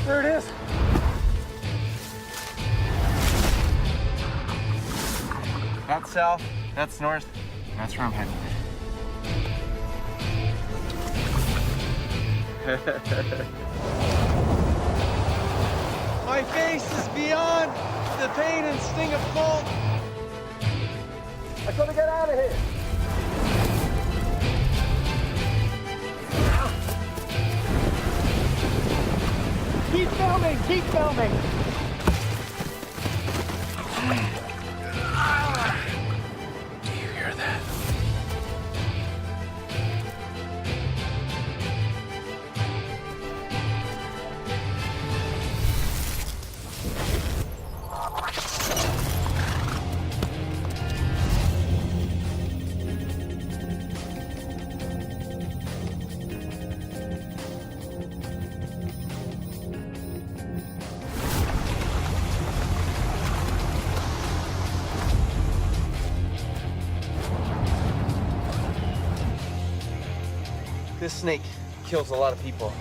There it is. That's south, that's north, that's where I'm heading. My face is beyond the pain and sting of cold. I gotta get out of here. Keep filming, keep filming. Do you hear that? This snake kills a lot of people.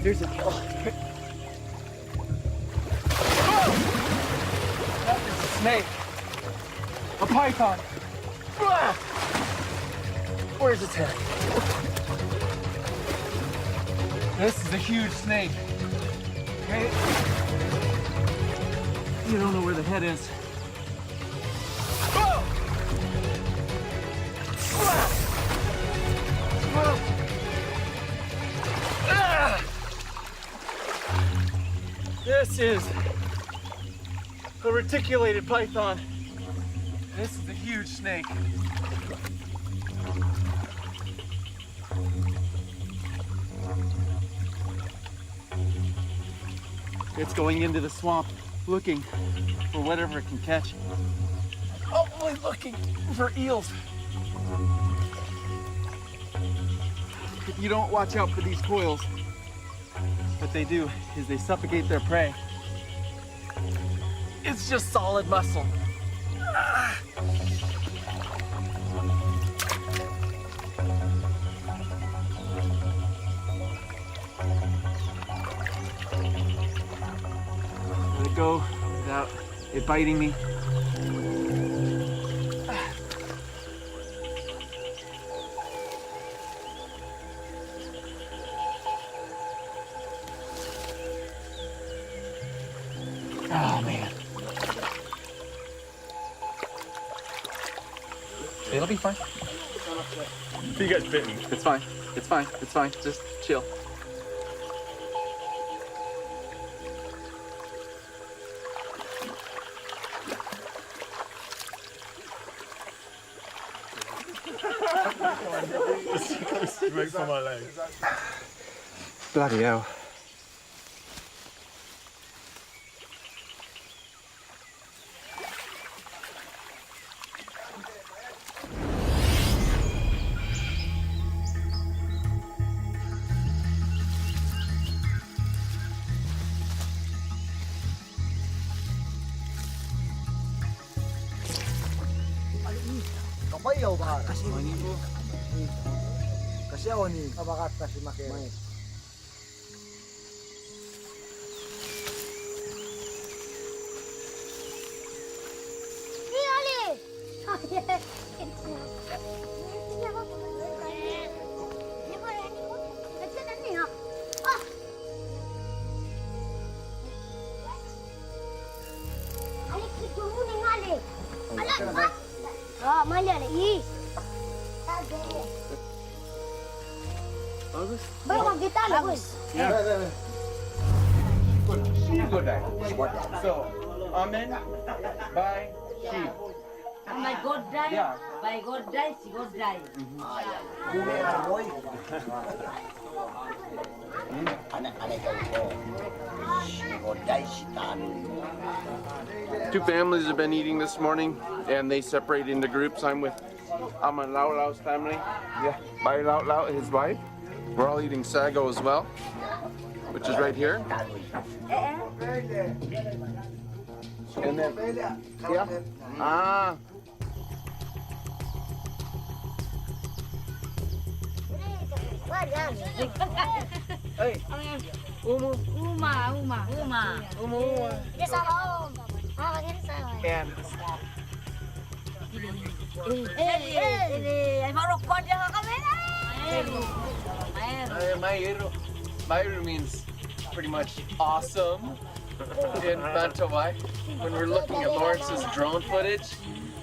Here's a kill. That is a snake. A python. Where's its head? This is a huge snake. Okay? You don't know where the head is. This is a reticulated python. This is a huge snake. It's going into the swamp looking for whatever it can catch. Hopefully looking for eels. If you don't watch out for these coils, what they do is they suffocate their prey. It's just solid muscle. Let it go without it biting me. Oh man. It'll be fine. If you get bitten. It's fine. It's fine. It's fine. Just chill. Straight for my legs. Bloody hell. Kabayaw ba? Kasi ako ni kabakat kasi makimay. Bagus? Bagus. Yeah. Good day. So, amen, bye, sheep. My God die. Yeah. My God die, she God die. Two families have been eating this morning, and they separate into groups. I'm Lau Lau's family. Yeah. Bai Lau Lau, his wife. We're all eating sago as well, which is right here. And then, yeah. Ah. Hey. Umu. Uma. Dia salah om. Ah, ini salah. And Ini, marokko dia ka kami. Mairu means pretty much awesome in Bantawai. When we're looking at Lawrence's drone footage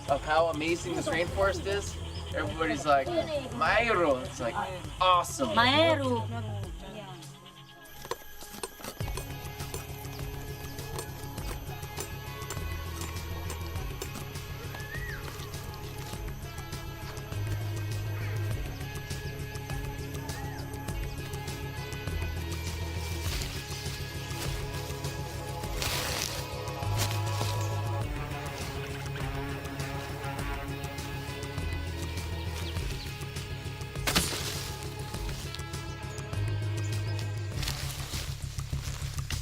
of how amazing this rainforest is, everybody's like, Mairu. It's like, awesome. Maeru.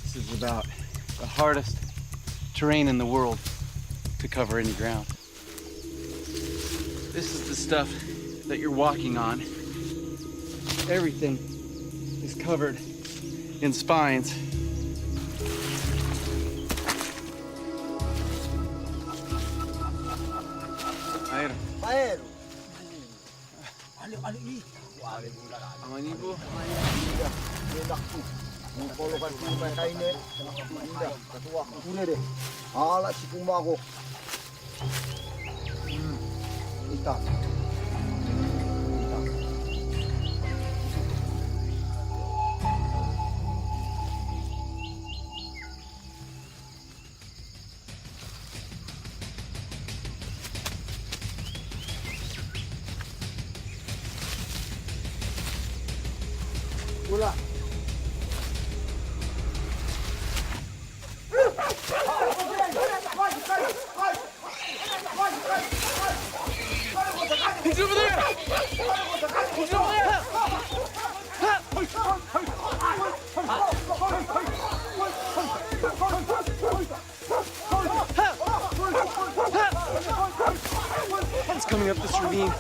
This is about the hardest terrain in the world to cover any ground. This is the stuff that you're walking on. Everything is covered in spines. Paero. Amanibo. Mengkolokan kumai kainnya, indah, ketua kuda deh. Alat si kumago. Hitam. Pula. He's over there! He's over there! He's coming up this ravine.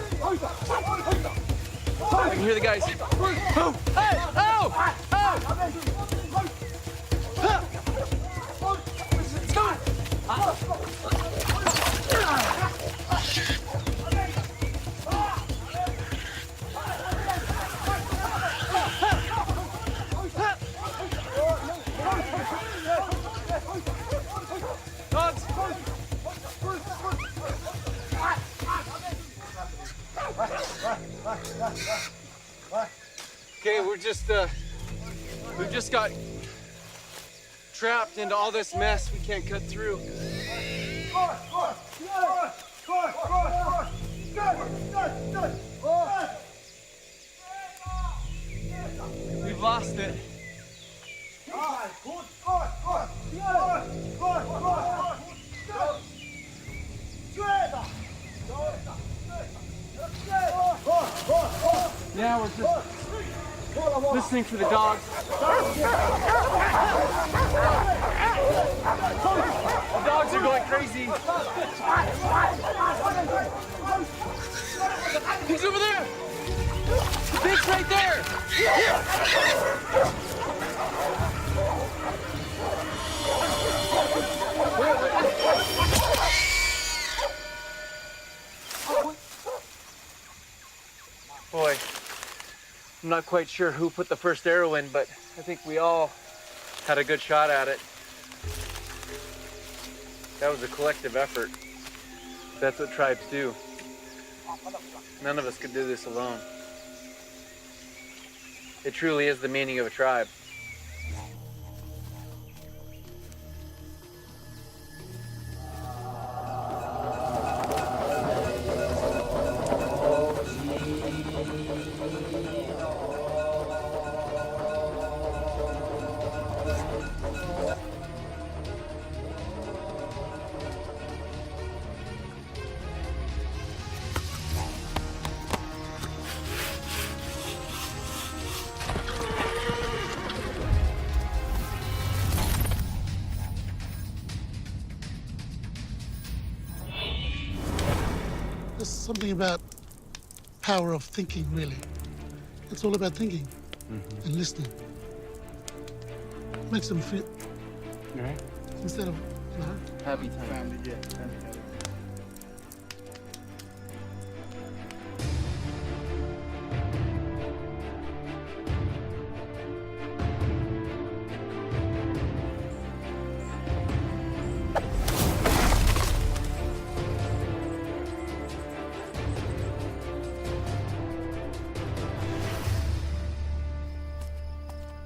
I can hear the guys. Oh! Hey! Oh! Oh! It's going! Dogs! Okay, we just got trapped into all this mess we can't cut through. We've lost it. Yeah, we're just listening for the dogs. The dogs are going crazy. He's over there. The pig's right there. Boy, I'm not quite sure who put the first arrow in, but I think we all had a good shot at it. That was a collective effort. That's what tribes do. None of us could do this alone. It truly is the meaning of a tribe. something about power of thinking, really. It's all about thinking and listening. Makes them fit. Right. Instead of, you know. Happy time. Family, yeah. Family.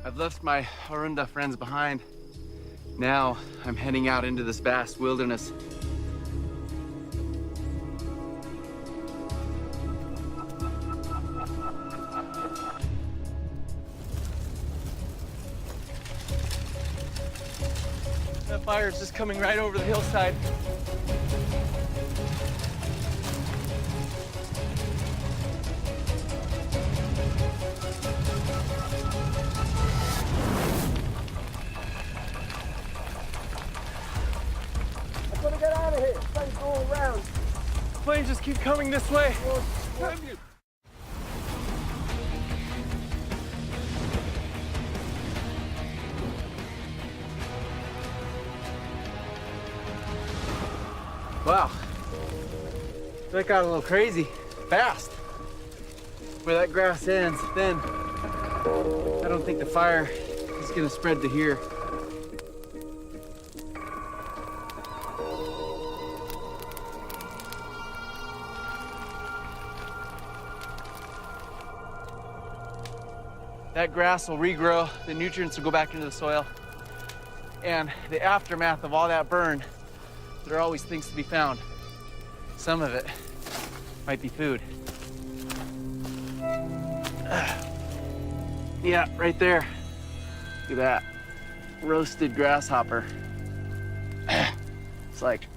I've left my Arunda friends behind. Now I'm heading out into this vast wilderness. That fire is just coming right over the hillside. Planes just keep coming this way. Wow. That got a little crazy fast. Where that grass ends, then I don't think the fire is gonna spread to here. That grass will regrow, the nutrients will go back into the soil. And the aftermath of all that burn, there are always things to be found. Some of it might be food. Yeah, right there. Look at that. Roasted grasshopper. It's like,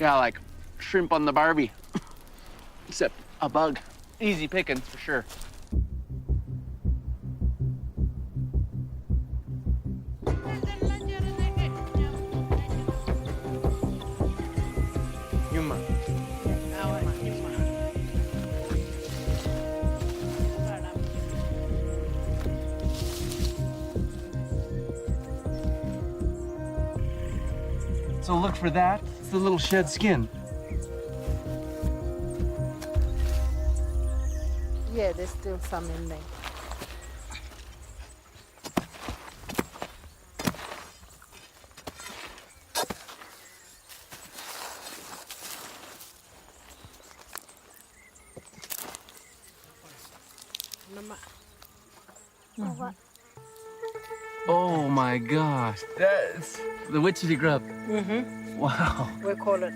yeah, like shrimp on the Barbie. Except a bug. Easy pickings for sure. So look for that. It's the little shed skin. Yeah, there's still some in there. Oh my gosh. That's the witchetty grub. Mm-hmm. Wow. We call it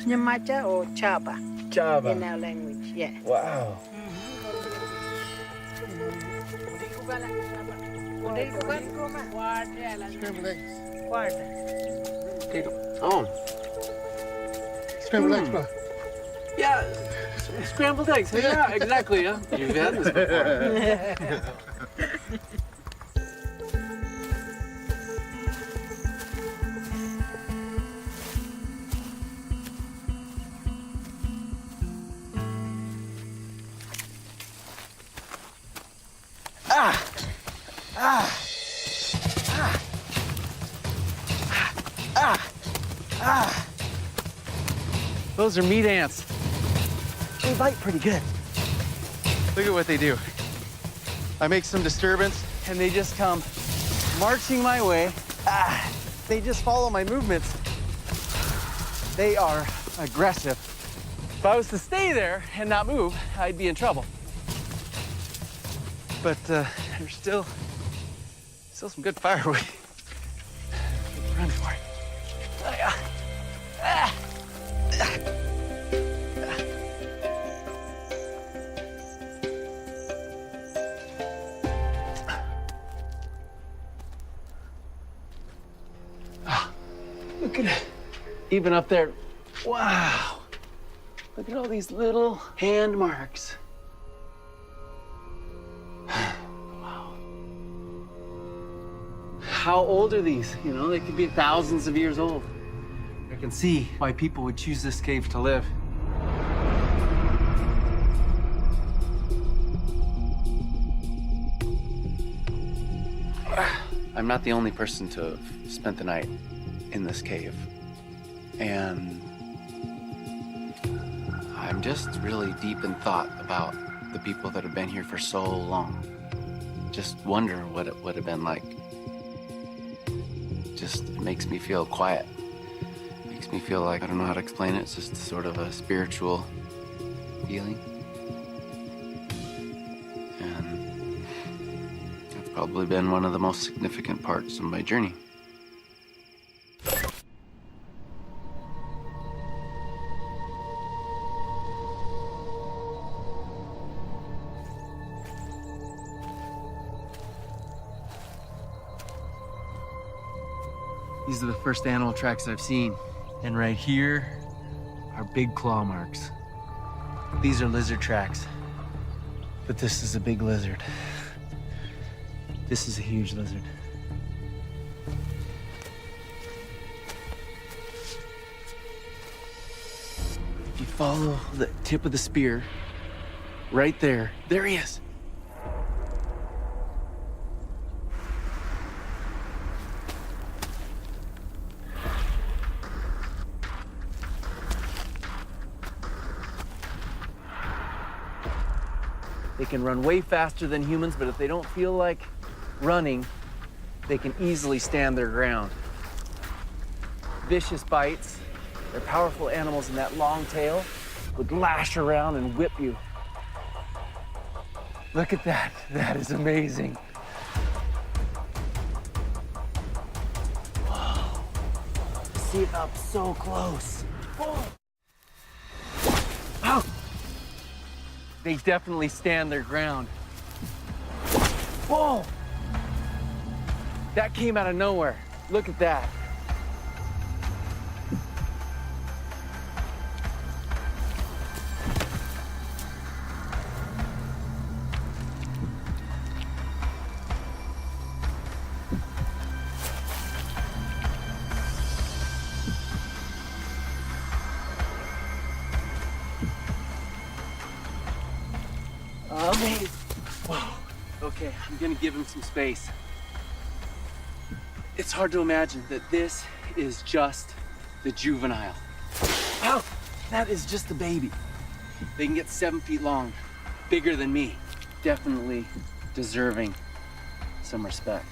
Nyamacha or Chaba Java. in our language, yeah. Wow. Scrambled eggs. Oh. Scrambled eggs, bro. Yeah. Scrambled eggs. Yeah, exactly. Yeah. You've had this before. Those are meat ants. They bite pretty good. Look at what they do. I make some disturbance and they just come marching my way. They just follow my movements. They are aggressive. If I was to stay there and not move, I'd be in trouble. But there's still some good firewood. Run for it. Look at it. Even up there. Wow. Look at all these little hand marks. Wow. How old are these? You know, they could be thousands of years old. They're can see why people would choose this cave to live. I'm not the only person to have spent the night in this cave. And I'm just really deep in thought about the people that have been here for so long. Just wonder what it would have been like. Just makes me feel quiet. Makes me feel like, I don't know how to explain it, it's just sort of a spiritual feeling. And it's probably been one of the most significant parts of my journey. These are the first animal tracks I've seen. And right here are big claw marks. These are lizard tracks. But this is a big lizard. This is a huge lizard. If you follow the tip of the spear, right there, there he is. They can run way faster than humans, but if they don't feel like running, they can easily stand their ground. Vicious bites. They're powerful animals, and that long tail would lash around and whip you. Look at that. That is amazing. Whoa. See it up so close. Whoa. Ow. They definitely stand their ground. Whoa! That came out of nowhere. Look at that. Amazing. Whoa. Okay, I'm gonna give him some space. It's hard to imagine that this is just the juvenile. Ow! That is just the baby. They can get 7 feet long, bigger than me. Definitely deserving some respect.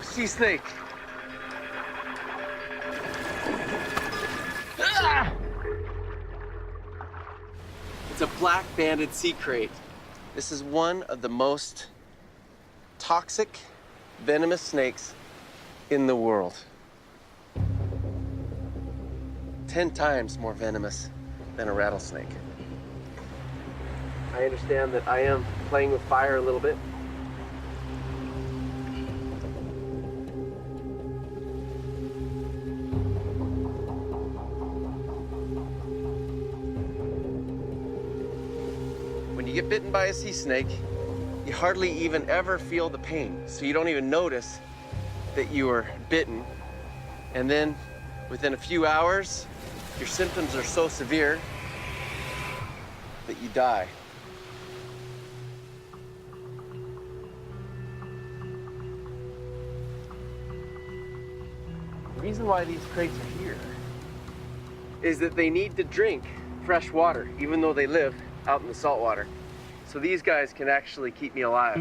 Sea snake. Ah! It's a black banded sea crate. This is one of the most toxic, venomous snakes in the world. 10 times more venomous than a rattlesnake. I understand that I am playing with fire a little bit. When you get bitten by a sea snake, you hardly even ever feel the pain. So you don't even notice that you were bitten. And then within a few hours, your symptoms are so severe that you die. The reason why these crates are here is that they need to drink fresh water, even though they live out in the salt water. So these guys can actually keep me alive.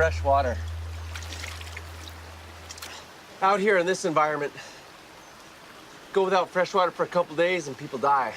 fresh water. Out here in this environment, go without fresh water for a couple days and people die.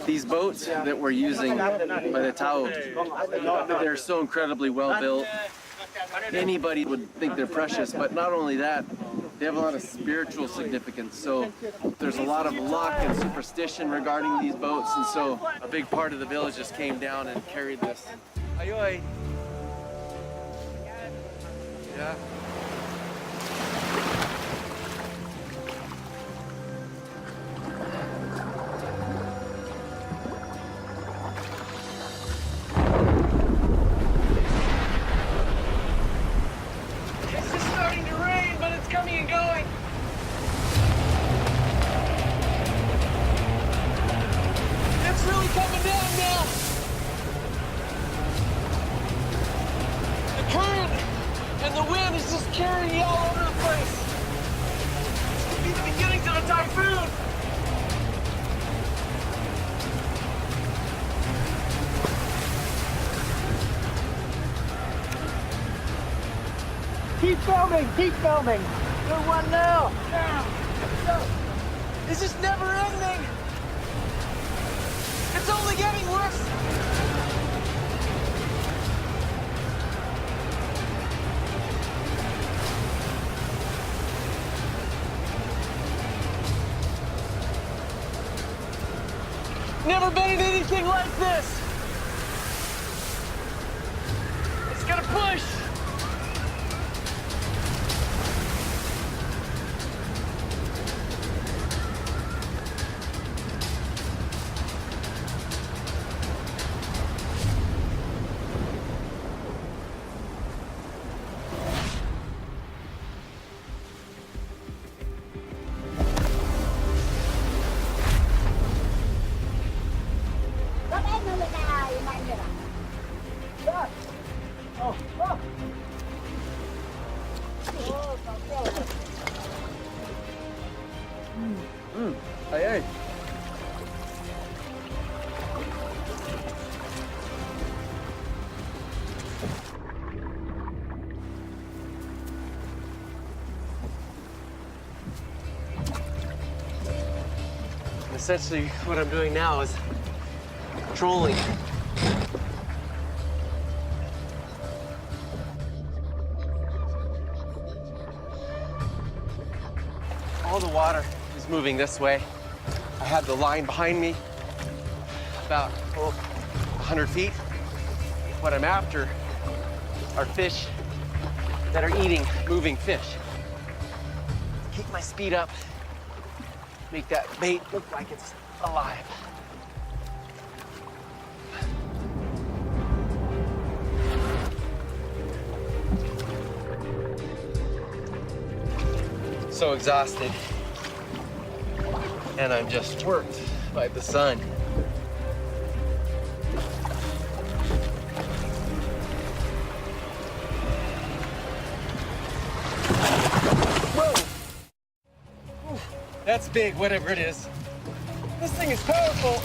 These boats that we're using by the Tao, they're so incredibly well built. Anybody would think they're precious, but not only that, they have a lot of spiritual significance. So there's a lot of luck and superstition regarding these boats, and so a big part of the village just came down and carried this. Ayoy. Yeah. Carrying you all over the place. This could be the beginnings of a typhoon. Keep filming, keep filming. Good one now. This is never ending. It's only getting worse. Never been in anything like this. It's gonna push. Hey. Essentially, what I'm doing now is trolling. All the water is moving this way. I have the line behind me, about 100 feet. What I'm after are fish that are eating moving fish. Keep my speed up, make that bait look like it's alive. So exhausted. And I'm just worked by the sun. Whoa! That's big, whatever it is. This thing is powerful.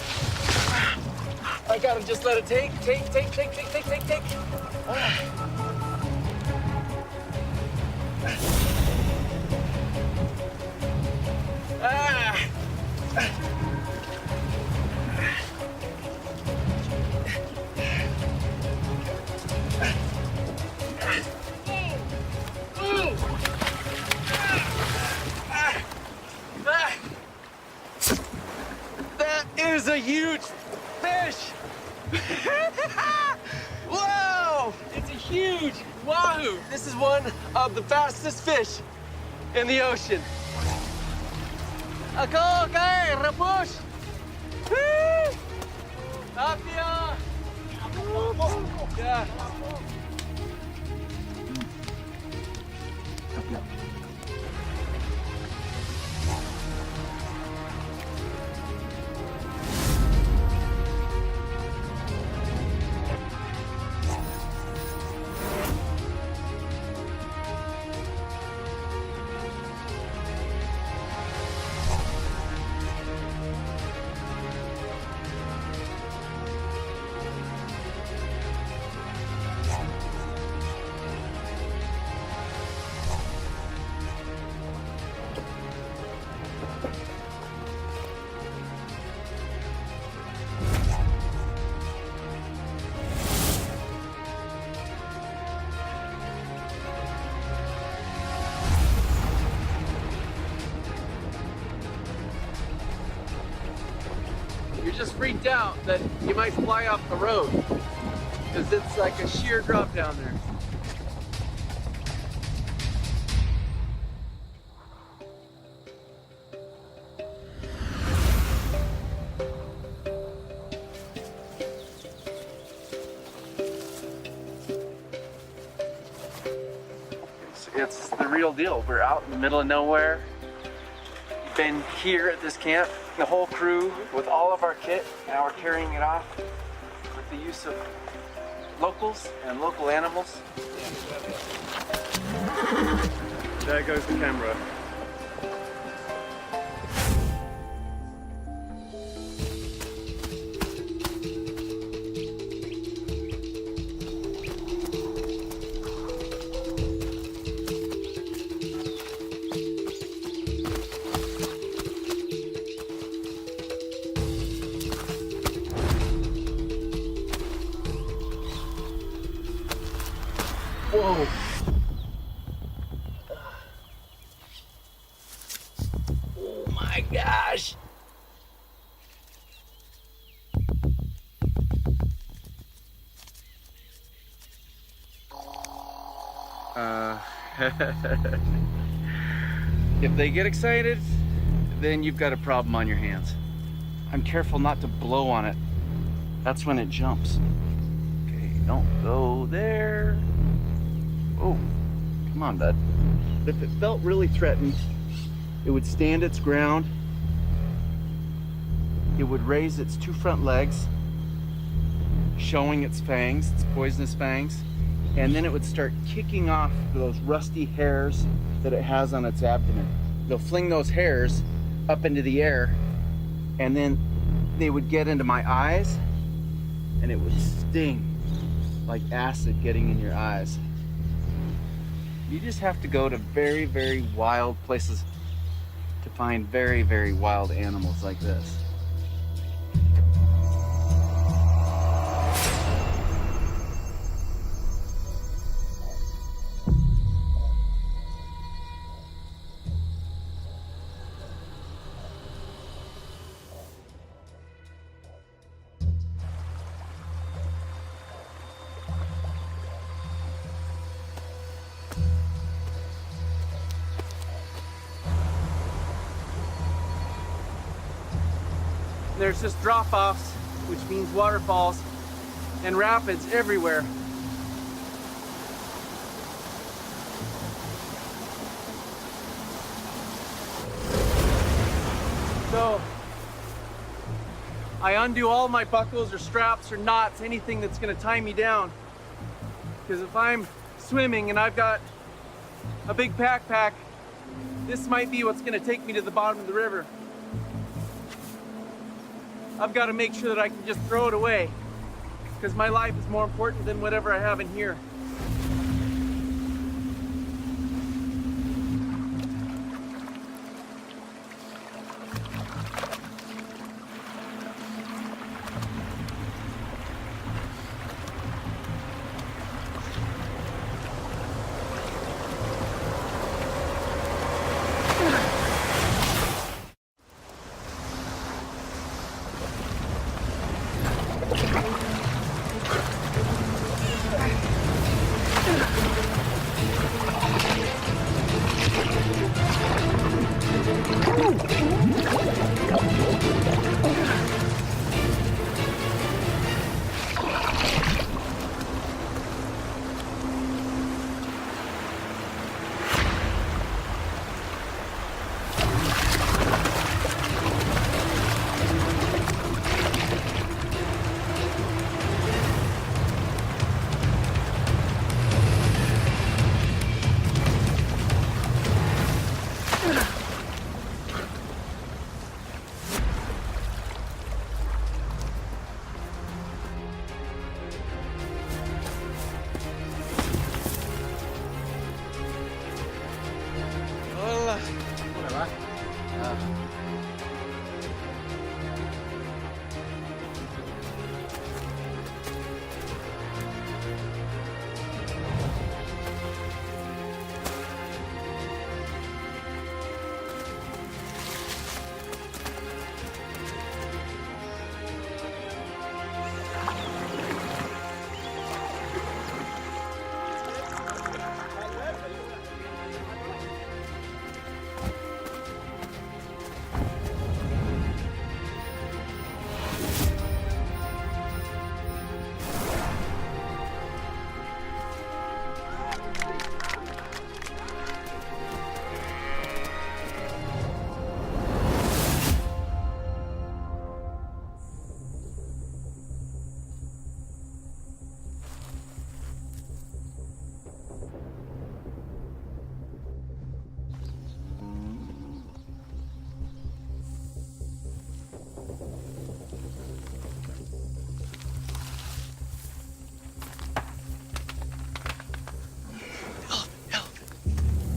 I gotta just let it take. That is a huge fish. Whoa! It's a huge Wahoo! This is one of the fastest fish in the ocean. Ako, okay, rapush! Woo! Tapia! Yeah. You're just freaked out that you might fly off the road because it's like a sheer drop down there. It's the real deal. We're out in the middle of nowhere. Been here at this camp, the whole crew with all of our kit. Now we're carrying it off with the use of locals and local animals. There goes the camera. Whoa. Oh my gosh. If they get excited, then you've got a problem on your hands. I'm careful not to blow on it. That's when it jumps. Okay, don't go there. Oh, come on, bud. If it felt really threatened, it would stand its ground. It would raise its two front legs, showing its fangs, its poisonous fangs, and then it would start kicking off those rusty hairs that it has on its abdomen. They'll fling those hairs up into the air, and then they would get into my eyes, and it would sting like acid getting in your eyes. You just have to go to very, very wild places to find very, very wild animals like this. There's just drop-offs, which means waterfalls and rapids everywhere. So I undo all my buckles or straps or knots, anything that's gonna tie me down. Because if I'm swimming and I've got a big backpack, this might be what's gonna take me to the bottom of the river. I've got to make sure that I can just throw it away because my life is more important than whatever I have in here.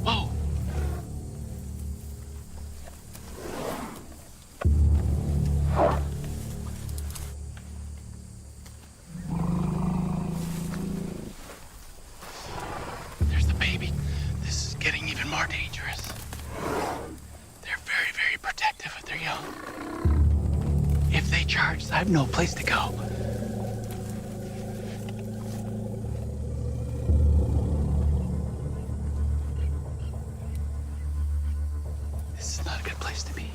Whoa. There's the baby. This is getting even more dangerous. They're very, very protective of their young. If they charge, I have no place to go. This is not a good place to be.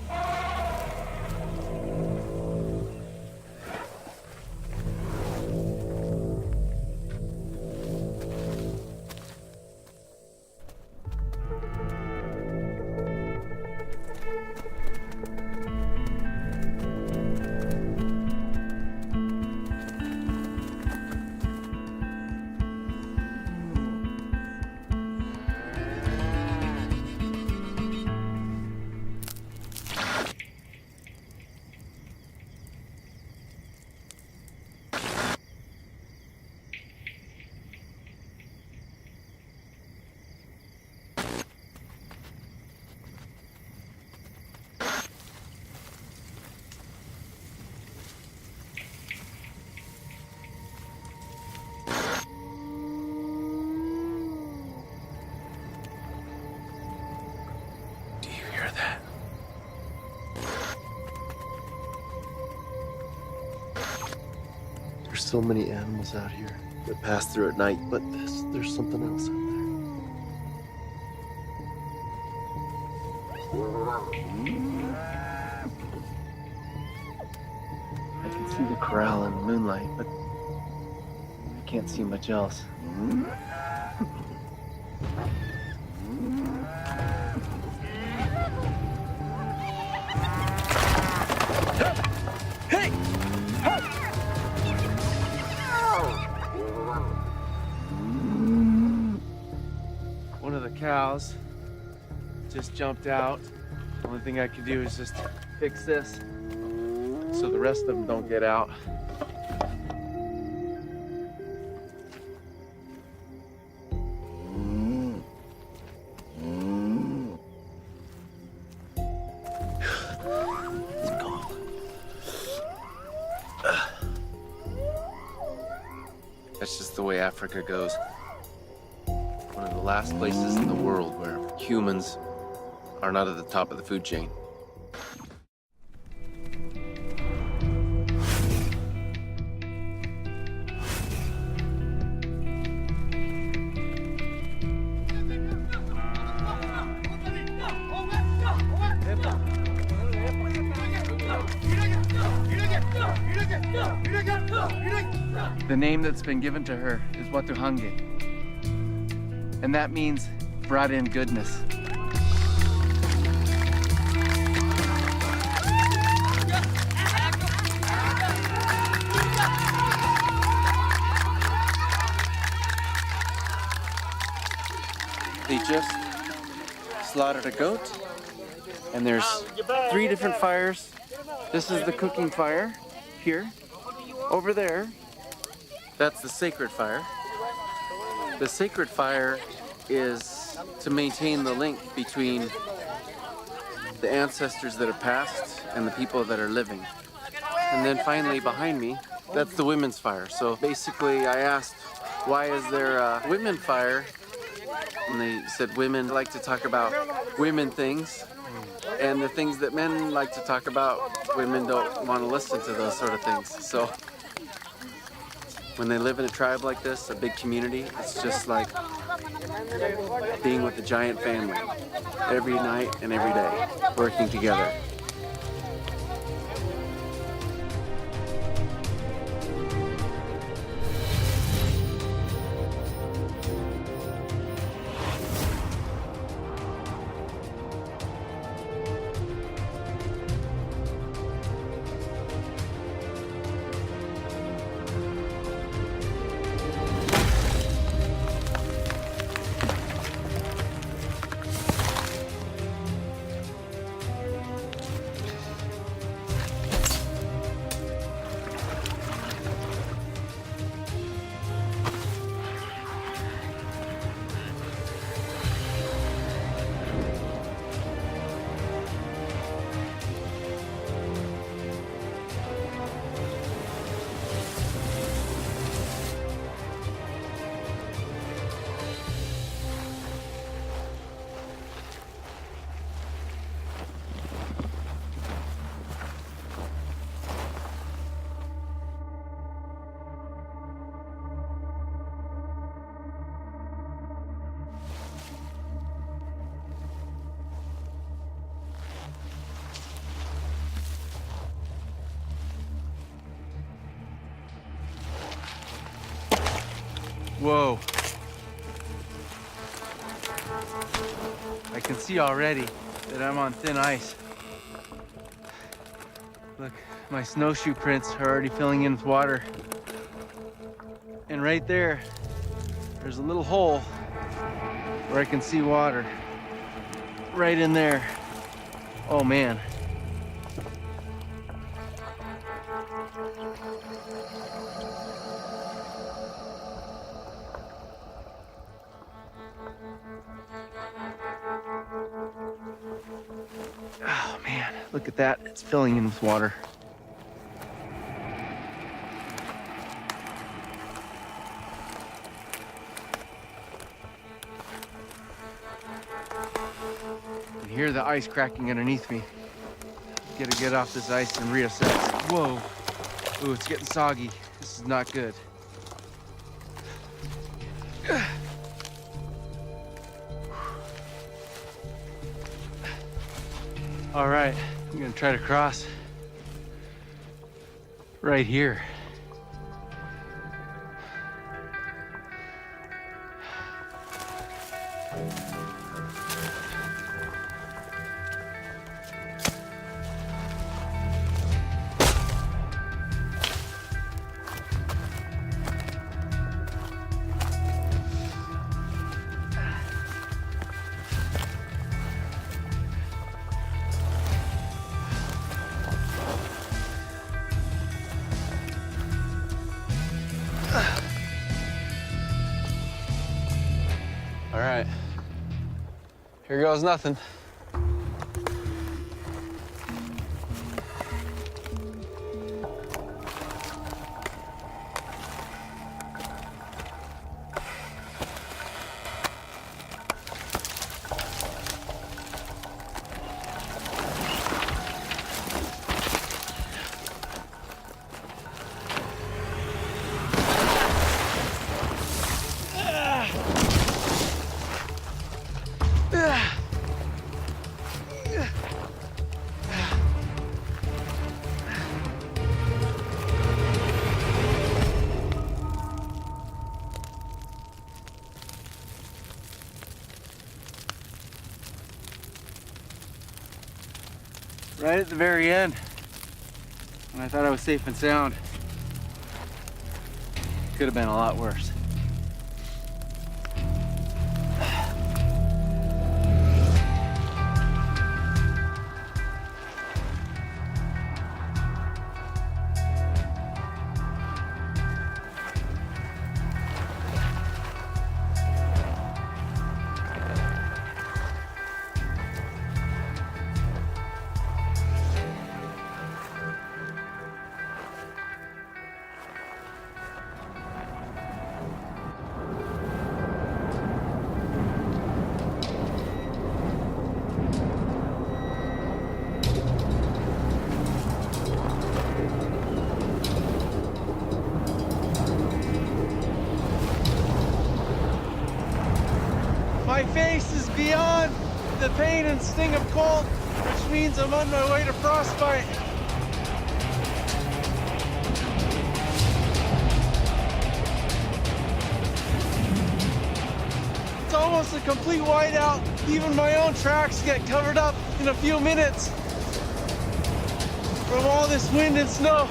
Do you hear that? There's so many animals out here that pass through at night, but there's something else out there. I can see the corral in the moonlight, but I can't see much else. Hey! One of the cows just jumped out. The only thing I can do is just fix this so the rest of them don't get out. Let's go. That's just the way Africa goes. One of the last places in the world where humans are not at the top of the food chain. The name that's been given to her is Watuhange, and that means brought in goodness. They just slaughtered a goat, and there's 3 different fires. This is the cooking fire here. Over there, that's the sacred fire. The sacred fire is to maintain the link between the ancestors that have passed and the people that are living. And then finally behind me, that's the women's fire. So basically I asked, why is there a women fire? And they said women like to talk about women things, and the things that men like to talk about, women don't want to listen to those sort of things. So when they live in a tribe like this, a big community, it's just like being with a giant family every night and every day, working together. Whoa. I can see already that I'm on thin ice. Look, my snowshoe prints are already filling in with water. And right there, there's a little hole where I can see water. Right in there. Oh man. Oh man, look at that. It's filling in with water. I hear the ice cracking underneath me. Gotta get off this ice and reassess. Whoa. Ooh, it's getting soggy. This is not good. All right, I'm gonna try to cross right here. All right, here goes nothing. Right at the very end, and I thought I was safe and sound. Could have been a lot worse. pain and sting of cold, which means I'm on my way to frostbite. It's almost a complete whiteout. Even my own tracks get covered up in a few minutes from all this wind and snow.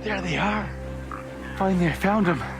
There they are. Finally, I found them.